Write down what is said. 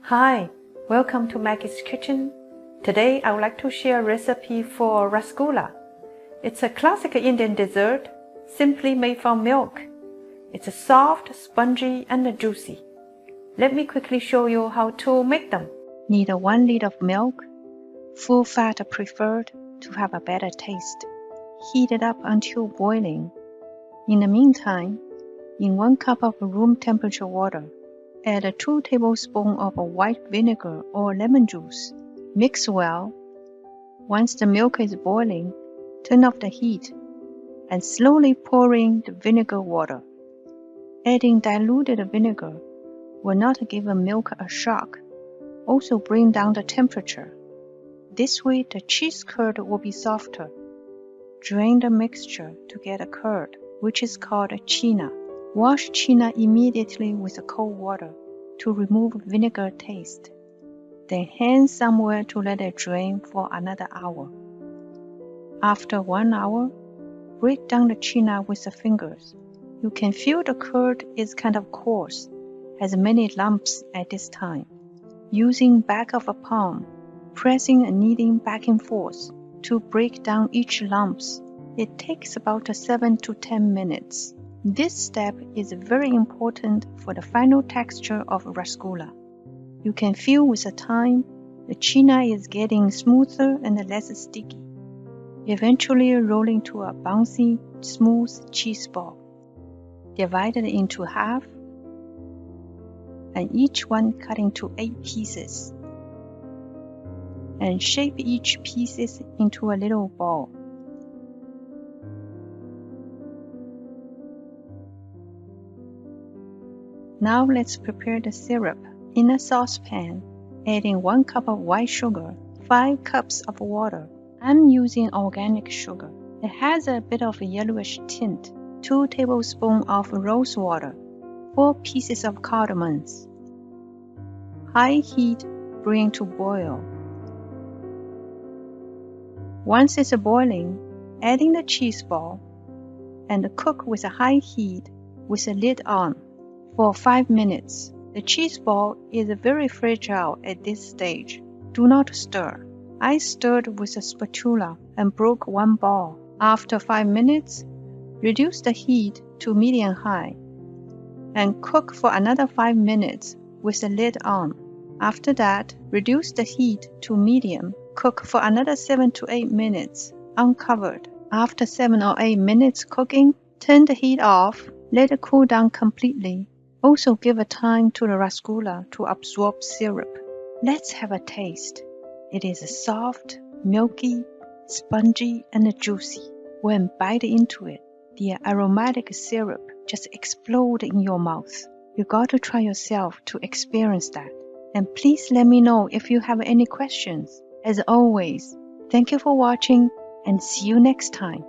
Hi, welcome to Maggie's Kitchen. Today I would like to share a recipe for Rasgulla. It's a classic Indian dessert, simply made from milk. It's soft, spongy and juicy. Let me quickly show you how to make them. Need 1 liter of milk, full fat preferred to have a better taste. Heat it up until boiling. In the meantime, in 1 cup of room temperature water, add 2 tablespoons of white vinegar or lemon juice. Mix well. Once the milk is boiling, turn off the heat and slowly pour in the vinegar water. Adding diluted vinegar will not give the milk a shock, also bring down the temperature. This way the cheese curd will be softer. Drain the mixture to get a curd, which is called chhena. Wash chhena immediately with cold water to remove vinegar taste. Then hang somewhere to let it drain for another hour. After 1 hour, break down the chhena with the fingers. You can feel the curd is kind of coarse, has many lumps at this time. Using back of a palm, pressing and kneading back and forth to break down each lumps. It takes about 7 to 10 minutes. This step is very important for the final texture of rasgulla. You can feel with the time, the chhena is getting smoother and less sticky, eventually rolling to a bouncy, smooth cheese ball. Divide it into half, and each one cut into 8 pieces. And shape each piece into a little ball. Now let's prepare the syrup. In a saucepan, adding 1 cup of white sugar, 5 cups of water. I'm using organic sugar. It has a bit of a yellowish tint. 2 tablespoons of rose water, 4 pieces of cardamom. High heat, bring to boil. Once it's boiling, adding the cheese ball and cook with a high heat with the lid on for 5 minutes. The cheese ball is very fragile at this stage. Do not stir. I stirred with a spatula and broke 1 ball. After 5 minutes, reduce the heat to medium-high and cook for another 5 minutes with the lid on. After that, reduce the heat to medium. Cook for another 7 to 8 minutes, uncovered. After 7 or 8 minutes cooking, turn the heat off. Let it cool down completely. Also give a time to the rasgulla to absorb syrup. Let's have a taste. It is soft, milky, spongy, and juicy. When bite into it, the aromatic syrup just explodes in your mouth. You got to try yourself to experience that. And please let me know if you have any questions. As always, thank you for watching and see you next time.